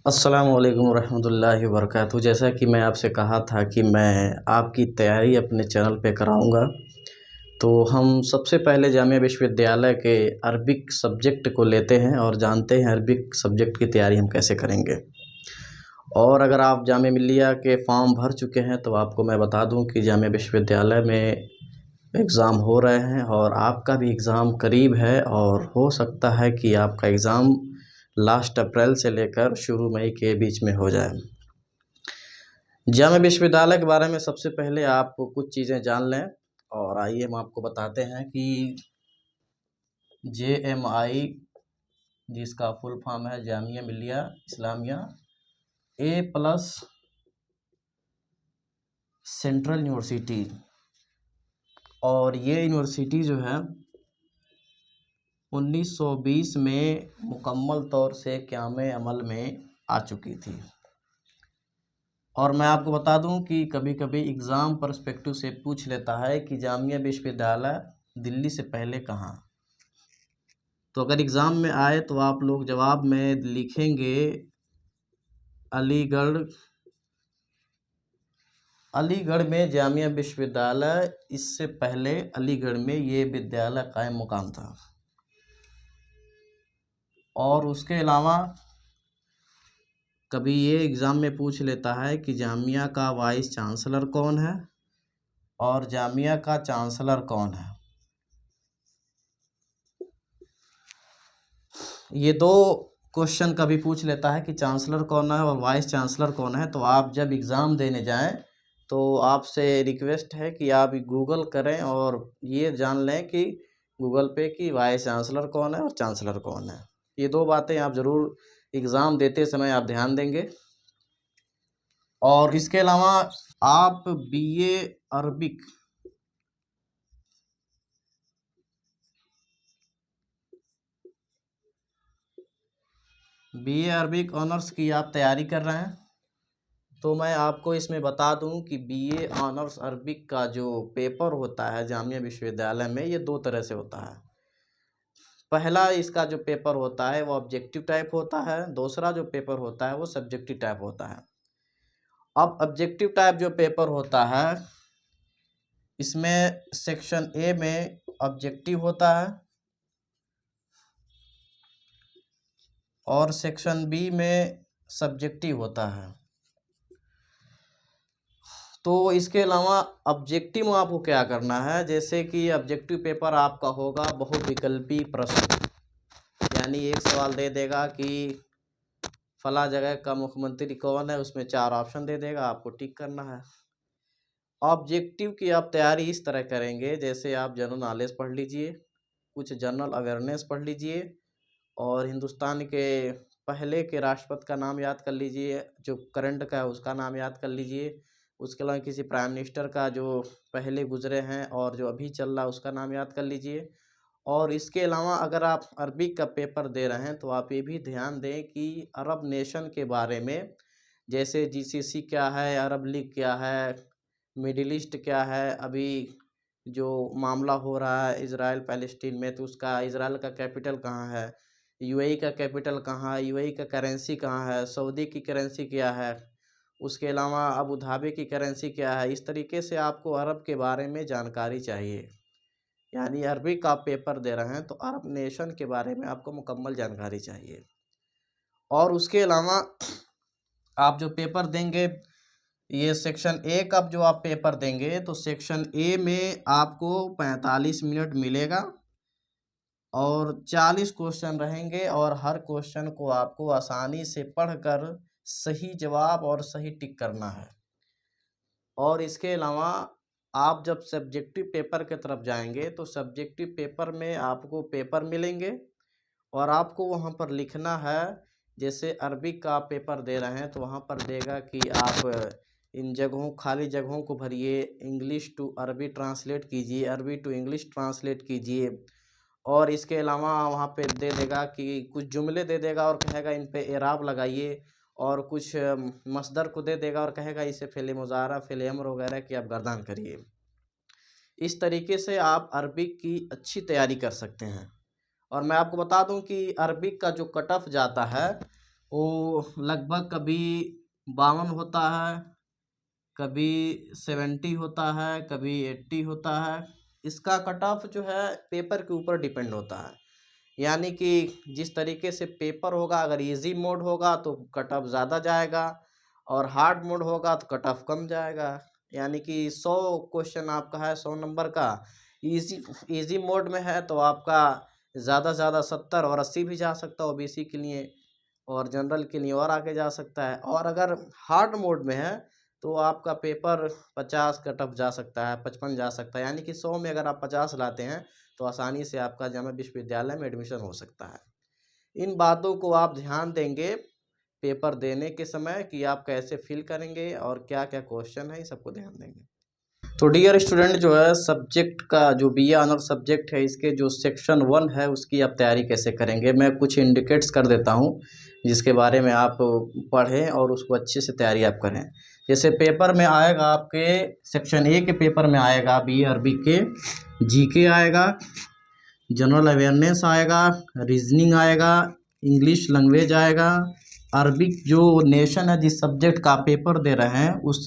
अस्सलामुअलैकुम वरहमतुल्लाहि वबरकातुहू। जैसा कि मैं आपसे कहा था कि मैं आपकी तैयारी अपने चैनल पे कराऊंगा, तो हम सबसे पहले जामिया विश्वविद्यालय के अरबिक सब्जेक्ट को लेते हैं और जानते हैं अरबिक सब्जेक्ट की तैयारी हम कैसे करेंगे। और अगर आप जामिया मिल्लिया के फॉर्म भर चुके हैं तो आपको मैं बता दूं कि जामिया विश्वविद्यालय में एग्ज़ाम हो रहे हैं और आपका भी एग्ज़ाम करीब है और हो सकता है कि आपका एग्ज़ाम लास्ट अप्रैल से लेकर शुरू मई के बीच में हो जाए। जामिया विश्वविद्यालय के बारे में सबसे पहले आप कुछ चीज़ें जान लें और आइए हम आपको बताते हैं कि JMI, जिसका फुल फॉर्म है Jamia Millia Islamia A+ central university, और ये यूनिवर्सिटी जो है 1920 में मुकम्मल तौर से क़याम अमल में आ चुकी थी। और मैं आपको बता दूं कि कभी कभी एग्ज़ाम पर्सपेक्टिव से पूछ लेता है कि जामिया विश्वविद्यालय दिल्ली से पहले कहाँ। तो अगर एग्ज़ाम में आए तो आप लोग जवाब में लिखेंगे अलीगढ़। अलीगढ़ में जामिया विश्वविद्यालय, इससे पहले अलीगढ़ में ये विद्यालय कायम मुकाम था। और उसके अलावा कभी ये एग्ज़ाम में पूछ लेता है कि जामिया का वाइस चांसलर कौन है और जामिया का चांसलर कौन है। ये दो क्वेश्चन कभी पूछ लेता है कि चांसलर कौन है और वाइस चांसलर कौन है। तो आप जब एग्ज़ाम देने जाएं तो आपसे रिक्वेस्ट है कि आप गूगल करें और ये जान लें कि गूगल पे कि वाइस चांसलर कौन है और चांसलर कौन है। ये दो बातें आप ज़रूर एग्ज़ाम देते समय आप ध्यान देंगे। और इसके अलावा आप BA अरबिक ऑनर्स की आप तैयारी कर रहे हैं तो मैं आपको इसमें बता दूं कि BA ऑनर्स अरबिक का जो पेपर होता है जामिया विश्वविद्यालय में, ये दो तरह से होता है। पहला इसका जो पेपर होता है वो ऑब्जेक्टिव टाइप होता है, दूसरा जो पेपर होता है वो सब्जेक्टिव टाइप होता है। अब ऑब्जेक्टिव टाइप जो पेपर होता है इसमें सेक्शन A में ऑब्जेक्टिव होता है और सेक्शन B में सब्जेक्टिव होता है। तो इसके अलावा ऑब्जेक्टिव में आपको क्या करना है, जैसे कि ऑब्जेक्टिव पेपर आपका होगा बहुविकल्पी प्रश्न, यानी एक सवाल दे देगा कि फला जगह का मुख्यमंत्री कौन है, उसमें 4 ऑप्शन दे देगा, आपको टिक करना है। ऑब्जेक्टिव की आप तैयारी इस तरह करेंगे, जैसे आप जनरल नॉलेज पढ़ लीजिए, कुछ जनरल अवेयरनेस पढ़ लीजिए और हिंदुस्तान के पहले के राष्ट्रपति का नाम याद कर लीजिए, जो करंट का है उसका नाम याद कर लीजिए। उसके अलावा किसी प्राइम मिनिस्टर का जो पहले गुजरे हैं और जो अभी चल रहा है उसका नाम याद कर लीजिए। और इसके अलावा अगर आप अरबिक का पेपर दे रहे हैं तो आप ये भी ध्यान दें कि अरब नेशन के बारे में, जैसे GCC क्या है, अरब लीग क्या है, मिडिल ईस्ट क्या है, अभी जो मामला हो रहा है इज़राइल पैलेस्टीन में, तो उसका इज़राइल का कैपिटल कहाँ है, UAE का कैपिटल कहाँ है, UAE का करेंसी कहाँ है, सऊदी की करेंसी क्या है, उसके अलावा अबू धाबी की करेंसी क्या है। इस तरीके से आपको अरब के बारे में जानकारी चाहिए, यानी अरबी का पेपर दे रहे हैं तो अरब नेशन के बारे में आपको मुकम्मल जानकारी चाहिए। और उसके अलावा आप जो पेपर देंगे, ये सेक्शन A का जो आप पेपर देंगे तो सेक्शन A में आपको 45 मिनट मिलेगा और 40 क्वेश्चन रहेंगे और हर क्वेश्चन को आपको आसानी से पढ़कर सही जवाब और सही टिक करना है। और इसके अलावा आप जब सब्जेक्टिव पेपर की तरफ जाएंगे तो सब्जेक्टिव पेपर में आपको पेपर मिलेंगे और आपको वहाँ पर लिखना है। जैसे अरबी का पेपर दे रहे हैं तो वहाँ पर देगा कि आप इन जगहों खाली जगहों को भरिए, इंग्लिश टू अरबी ट्रांसलेट कीजिए, अरबी टू इंग्लिश ट्रांसलेट कीजिए। और इसके अलावा वहाँ पे दे देगा कि कुछ जुमले दे देगा और कहेगा इन पे एराब लगाइए, और कुछ मसदर को दे देगा और कहेगा इसे फ़ेल मुज़ारा, फ़ेल अम्र वगैरह की आप गर्दान करिए। इस तरीके से आप अरबिक की अच्छी तैयारी कर सकते हैं। और मैं आपको बता दूं कि अरबिक का जो कट ऑफ जाता है वो लगभग कभी 52 होता है, कभी 70 होता है, कभी 80 होता है। इसका कट ऑफ जो है पेपर के ऊपर डिपेंड होता है। यानी कि जिस तरीके से पेपर होगा, अगर इजी मोड होगा तो कट ऑफ ज़्यादा जाएगा, और हार्ड मोड होगा तो कट ऑफ कम जाएगा। यानी कि 100 क्वेश्चन आपका है 100 नंबर का, इजी इजी मोड में है तो आपका ज़्यादा से ज़्यादा 70 और 80 भी जा सकता है ओबीसी के लिए, और जनरल के लिए और आगे जा सकता है। और अगर हार्ड मोड में है तो आपका पेपर 50 कट ऑफ जा सकता है, 55 जा सकता है। यानी कि 100 में अगर आप 50 लाते हैं तो आसानी से आपका जामिया विश्वविद्यालय में एडमिशन हो सकता है। इन बातों को आप ध्यान देंगे पेपर देने के समय कि आप कैसे फिल करेंगे और क्या-क्या क्वेश्चन है, इन सबको ध्यान देंगे। तो डियर स्टूडेंट, जो है सब्जेक्ट का जो बीए ऑनर्स सब्जेक्ट है, इसके जो सेक्शन 1 है उसकी आप तैयारी कैसे करेंगे, मैं कुछ इंडिकेट्स कर देता हूँ जिसके बारे में आप पढ़ें और उसको अच्छे से तैयारी आप करें। जैसे पेपर में आएगा आपके सेक्शन ए के पेपर में आएगा बीए अरबी के जीके आएगा, जनरल अवेयरनेस आएगा, रीजनिंग आएगा, इंग्लिश लैंग्वेज आएगा, अरबिक जो नेशन है जिस सब्जेक्ट का पेपर दे रहे हैं उस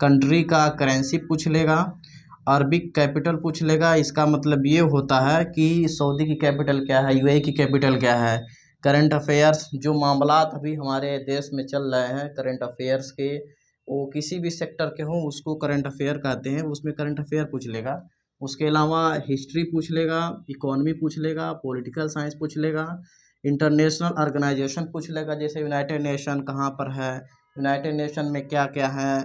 कंट्री का करेंसी पूछ लेगा, अरबिक कैपिटल पूछ लेगा। इसका मतलब ये होता है कि सऊदी की कैपिटल क्या है, यूएई की कैपिटल क्या है, करंट अफेयर्स जो मामलात अभी हमारे देश में चल रहे हैं करंट अफेयर्स के, वो किसी भी सेक्टर के हों उसको करंट अफेयर कहते हैं, उसमें करंट अफेयर पूछ लेगा। उसके अलावा हिस्ट्री पूछ लेगा, इकोनॉमी पूछ लेगा, पॉलिटिकल साइंस पूछ लेगा, इंटरनेशनल ऑर्गेनाइजेशन पूछ लेगा, जैसे यूनाइटेड नेशन कहाँ पर है, यूनाइटेड नेशन में क्या क्या है,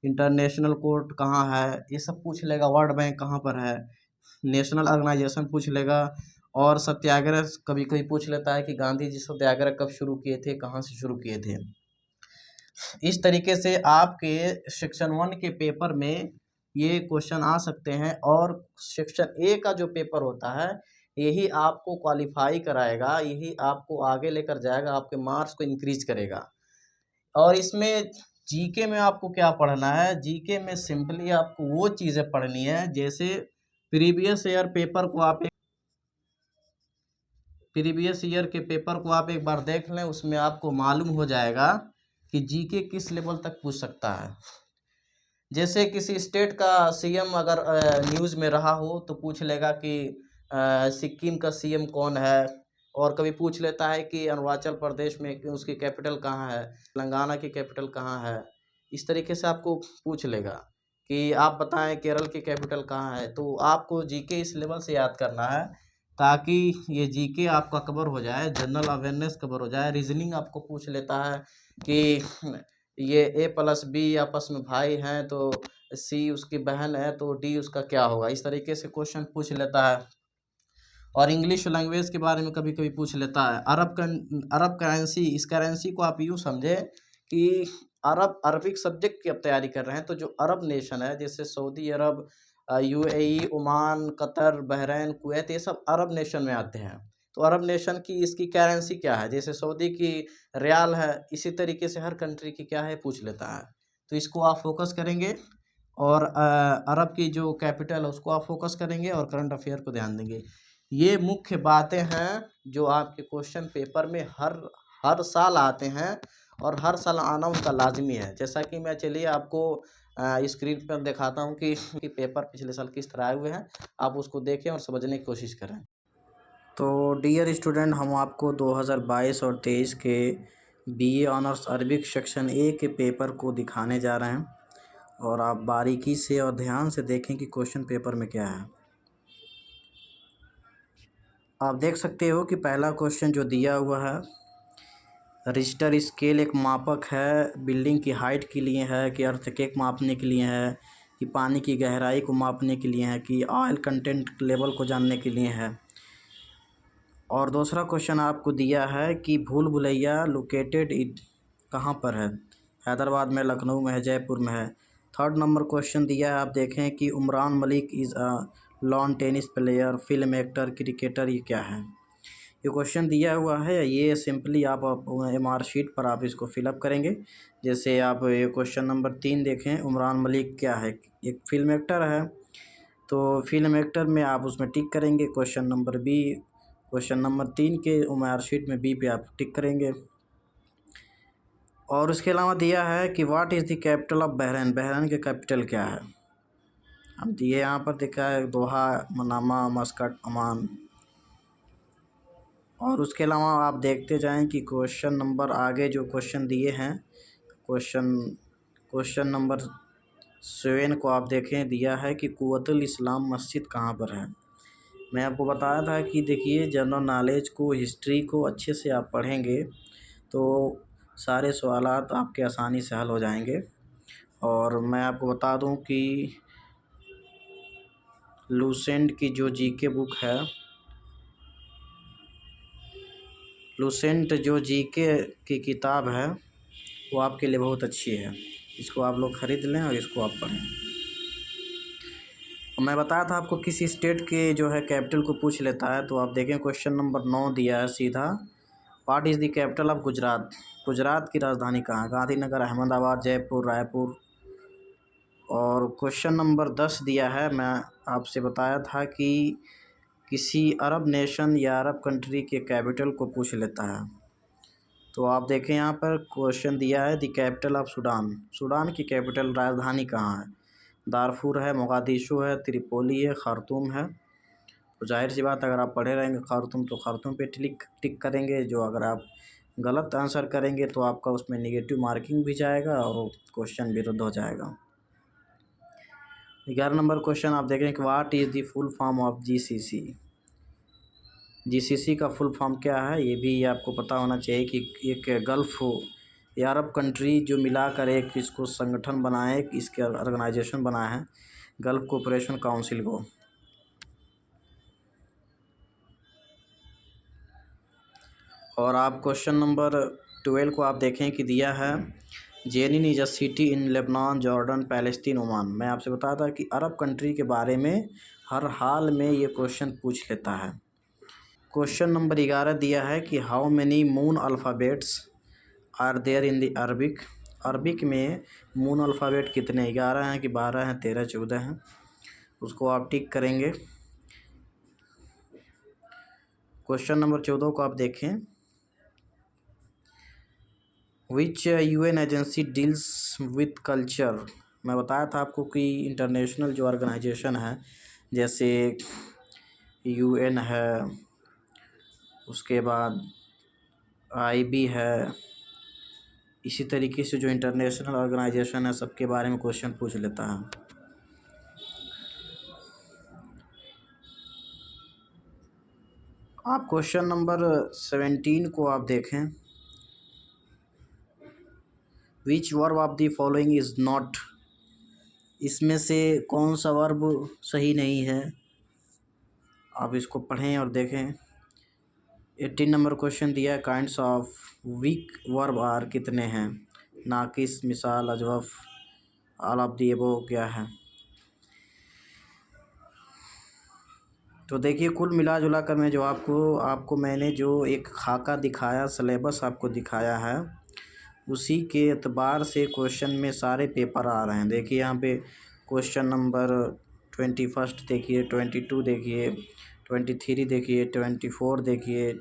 इंटरनेशनल कोर्ट कहाँ है, ये सब पूछ लेगा, वर्ल्ड बैंक कहाँ पर है, नेशनल ऑर्गेनाइजेशन पूछ लेगा। और सत्याग्रह कभी कभी पूछ लेता है कि गांधी जी सत्याग्रह कब शुरू किए थे, कहाँ से शुरू किए थे। इस तरीके से आपके सेक्शन 1 के पेपर में ये क्वेश्चन आ सकते हैं। और सेक्शन ए का जो पेपर होता है यही आपको क्वालिफाई कराएगा, यही आपको आगे लेकर जाएगा, आपके मार्क्स को इंक्रीज करेगा। और इसमें जीके में आपको क्या पढ़ना है, जीके में सिंपली आपको वो चीज़ें पढ़नी है जैसे प्रीवियस ईयर पेपर को आप प्रीवियस ईयर के पेपर को आप एक बार देख लें, उसमें आपको मालूम हो जाएगा कि जीके किस लेवल तक पूछ सकता है। जैसे किसी स्टेट का सीएम अगर न्यूज़ में रहा हो तो पूछ लेगा कि सिक्किम का सीएम कौन है, और कभी पूछ लेता है कि अरुणाचल प्रदेश में कि उसकी कैपिटल कहाँ है, तेलंगाना की कैपिटल कहाँ है। इस तरीके से आपको पूछ लेगा कि आप बताएं केरल की कैपिटल कहाँ है। तो आपको जीके इस लेवल से याद करना है ताकि ये जीके आपका कवर हो जाए, जनरल अवेयरनेस कवर हो जाए। रीजनिंग आपको पूछ लेता है कि ये ए प्लस बी आपस में भाई हैं तो सी उसकी बहन है तो डी उसका क्या होगा, इस तरीके से क्वेश्चन पूछ लेता है। और इंग्लिश लैंग्वेज के बारे में कभी कभी पूछ लेता है। अरब करेंसी, इस करेंसी को आप यूँ समझें कि अरबिक सब्जेक्ट की आप तैयारी कर रहे हैं तो जो अरब नेशन है जैसे Saudi Arab, UAE, Oman, Qatar, Bahrain, Kuwait, ये सब अरब नेशन में आते हैं। तो अरब नेशन की इसकी करेंसी क्या है, जैसे सऊदी की रियाल है, इसी तरीके से हर कंट्री की क्या है पूछ लेता है। तो इसको आप फोकस करेंगे, और अरब की जो कैपिटल है उसको आप फोकस करेंगे और करंट अफेयर को ध्यान देंगे। ये मुख्य बातें हैं जो आपके क्वेश्चन पेपर में हर हर साल आते हैं, और हर साल आना उनका लाजमी है। जैसा कि मैं चलिए आपको स्क्रीन पर दिखाता हूँ कि पेपर पिछले साल किस तरह आए हुए हैं, आप उसको देखें और समझने की कोशिश करें। तो डियर स्टूडेंट, हम आपको 2022 और 23 के BA honours Arabic section A के पेपर को दिखाने जा रहे हैं, और आप बारीकी से और ध्यान से देखें कि क्वेश्चन पेपर में क्या है। आप देख सकते हो कि पहला क्वेश्चन जो दिया हुआ है, रिश्टर स्केल एक मापक है, बिल्डिंग की हाइट के लिए है कि अर्थक्वेक मापने के लिए है कि पानी की गहराई को मापने के लिए है कि ऑयल कंटेंट लेवल को जानने के लिए है। और दूसरा क्वेश्चन आपको दिया है कि भूल भुलैया लोकेटेड कहाँ पर है, हैदराबाद में, लखनऊ में है, जयपुर में है। थर्ड नंबर क्वेश्चन दिया है, आप देखें कि Umran Malik is a lawn tennis player, film actor, cricketer, ये क्या है। ये क्वेश्चन दिया हुआ है, ये सिंपली आप एमआर शीट पर आप इसको फिलअप करेंगे। जैसे आप ये क्वेश्चन नंबर 3 देखें, उमरान मलिक क्या है, एक फिल्म एक्टर है, तो फिल्म एक्टर में आप उसमें टिक करेंगे। क्वेश्चन नंबर 3 के एमआर शीट में बी पे आप टिक करेंगे। और उसके अलावा दिया है कि what is the capital of Bahrain, Bahrain के कैपिटल क्या है। अब दिए यहाँ पर दिखा है दोहा, मनामा, मस्कट, अमान। और उसके अलावा आप देखते जाएं कि क्वेश्चन नंबर आगे जो क्वेश्चन दिए हैं, क्वेश्चन नंबर 7 को आप देखें, दिया है कि कुव्वतुल इस्लाम मस्जिद कहाँ पर है। मैं आपको बताया था कि देखिए जनरल नॉलेज को, हिस्ट्री को अच्छे से आप पढ़ेंगे तो सारे सवालात आपके आसानी से हल हो जाएंगे। और मैं आपको बता दूं कि लूसेंट की जो जीके बुक है, लूसेंट जो जीके की किताब है वो आपके लिए बहुत अच्छी है। इसको आप लोग ख़रीद लें और इसको आप पढ़ें। मैं बताया था आपको किसी स्टेट के जो है कैपिटल को पूछ लेता है, तो आप देखें क्वेश्चन नंबर 9 दिया है सीधा, what is the capital of Gujarat. Gujarat की राजधानी कहाँ है? गांधीनगर, अहमदाबाद, जयपुर, रायपुर। और क्वेश्चन नंबर 10 दिया है, मैं आपसे बताया था कि किसी अरब नेशन या अरब कंट्री के कैपिटल को पूछ लेता है। तो आप देखें यहाँ पर क्वेश्चन दिया है the capital of Sudan, Sudan की कैपिटल राजधानी कहाँ है? दारफूर है, मोगादिशु है, त्रिपोली है, खार्तूम है। तो जाहिर सी बात, अगर आप पढ़े रहेंगे खार्तूम तो खार्तूम पे टिक करेंगे। जो अगर आप गलत आंसर करेंगे तो आपका उसमें नेगेटिव मार्किंग भी जाएगा और क्वेश्चन भी रद्द हो जाएगा। 11 नंबर क्वेश्चन आप देखें कि what is the full form of GCC. GCC का फुल फॉर्म क्या है, ये भी आपको पता होना चाहिए कि एक गल्फ़ या अरब कंट्री जो मिलाकर एक इसको संगठन बनाए, इसके ऑर्गेनाइजेशन बनाए हैं, गल्फ़ कोऑपरेशन काउंसिल को। और आप क्वेश्चन नंबर 12 को आप देखें कि दिया है Jenin is a city in Lebanon, Jordan, Palestine, Oman. मैं आपसे बताया था कि अरब कंट्री के बारे में हर हाल में ये क्वेश्चन पूछ लेता है। क्वेश्चन नंबर 11 दिया है कि how many moon alphabets are there in the Arabic. Arabic में मून अल्फ़ाबेट कितने, 11 हैं कि 12 हैं, 13, 14 हैं। उसको आप टिक करेंगे। क्वेश्चन नंबर 14 को आप देखें, which UN agency deals with culture. मैं बताया था आपको कि इंटरनेशनल जो ऑर्गेनाइजेशन है, जैसे यूएन है, उसके बाद आईबी है, इसी तरीके से जो इंटरनेशनल ऑर्गेनाइजेशन है सबके बारे में क्वेश्चन पूछ लेता है। आप क्वेश्चन नंबर 17 को आप देखें, which verb of the following is not. इसमें से कौन सा वर्ब सही नहीं है, आप इसको पढ़ें और देखें। 18 नंबर क्वेश्चन दिया है, kinds of weak verb are कितने हैं? नाकिस, मिसाल, अजवफ, ऑल ऑफ दी अबव क्या है? तो देखिए कुल मिला जुला कर मैं जो आपको मैंने जो एक खाका दिखाया, सिलेबस आपको दिखाया है, उसी के एतबार से क्वेश्चन में सारे पेपर आ रहे हैं। देखिए यहाँ पे क्वेश्चन नंबर 21 देखिए, 22 देखिए, 23 देखिए, 24 देखिए,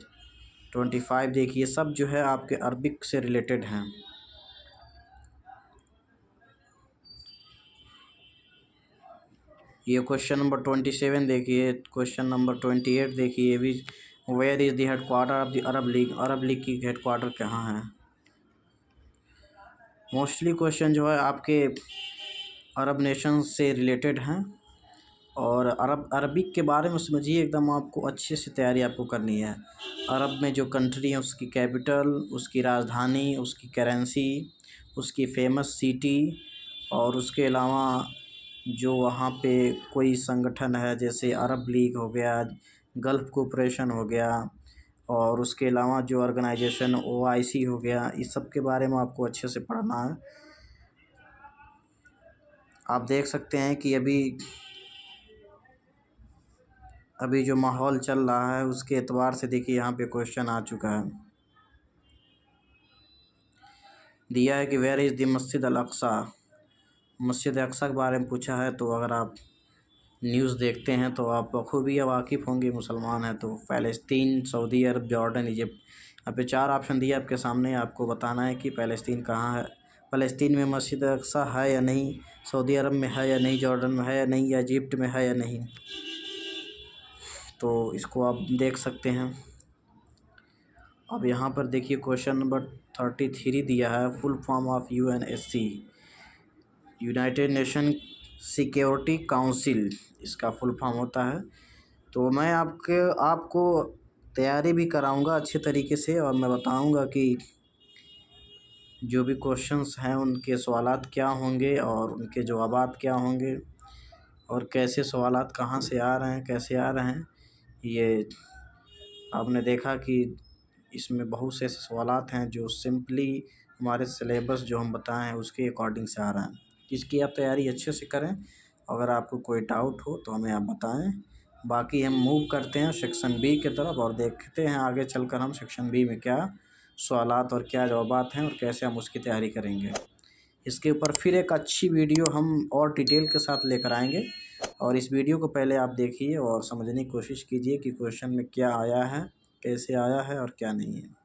25 देखिए, सब जो है आपके अरबिक से रिलेटेड हैं। ये क्वेश्चन नंबर 27 देखिए, क्वेश्चन नंबर 28 देखिए, ये भी, where is the headquarter of the Arab league, Arab league की हेड क्वार्टर कहाँ है? मोस्टली क्वेश्चन जो है आपके अरब नेशन से रिलेटेड हैं। और अरबिक के बारे में समझिए, एकदम आपको अच्छे से तैयारी आपको करनी है। अरब में जो कंट्री है उसकी कैपिटल, उसकी राजधानी, उसकी करेंसी, उसकी फेमस सिटी, और उसके अलावा जो वहाँ पे कोई संगठन है जैसे अरब लीग हो गया, गल्फ़ कोऑपरेशन हो गया, और उसके अलावा जो ऑर्गेनाइजेशन ओआईसी हो गया, इस सब के बारे में आपको अच्छे से पढ़ना है। आप देख सकते हैं कि अभी जो माहौल चल रहा है उसके एतबार से देखिए यहाँ पे क्वेश्चन आ चुका है। दिया है कि वेयर इज़ द मस्जिद अल अक्सा। मस्जिद अक्सा के बारे में पूछा है, तो अगर आप न्यूज़ देखते हैं तो आप बखूबी वाकिफ़ होंगे, मुसलमान हैं तो। फ़लस्तीन, सऊदी अरब, जॉर्डन, इजिप्ट, यहाँ पे 4 ऑप्शन दिए आपके सामने। आपको बताना है कि फ़लस्तीन कहाँ है। फ़लस्तीन में मस्जिद अक़सा है या नहीं, सऊदी अरब में है या नहीं, जॉर्डन में है या नहीं, या इजिप्ट में है या नहीं। तो इसको आप देख सकते हैं। अब यहाँ पर देखिए क्वेश्चन नंबर 33 दिया है, full form of UNSC, United nation security council, इसका फुल फॉर्म होता है। तो मैं आपको तैयारी भी कराऊंगा अच्छे तरीके से, और मैं बताऊंगा कि जो भी क्वेश्चंस हैं उनके सवालात क्या होंगे और उनके जवाबात क्या होंगे, और कैसे सवालात कहाँ से आ रहे हैं, कैसे आ रहे हैं। ये आपने देखा कि इसमें बहुत से ऐसे सवालात हैं जो सिंपली हमारे सिलेबस जो हम बताएं हैं उसके अकॉर्डिंग से आ रहा है। इसकी आप तैयारी अच्छे से करें। अगर आपको कोई डाउट हो तो हमें आप बताएं। बाकी हम मूव करते हैं सेक्शन बी की तरफ और देखते हैं आगे चलकर हम सेक्शन बी में क्या सवालात और क्या जवाबात हैं और कैसे हम उसकी तैयारी करेंगे। इसके ऊपर फिर एक अच्छी वीडियो हम और डिटेल के साथ लेकर आएंगे, और इस वीडियो को पहले आप देखिए और समझने की कोशिश कीजिए कि क्वेश्चन में क्या आया है, कैसे आया है और क्या नहीं है।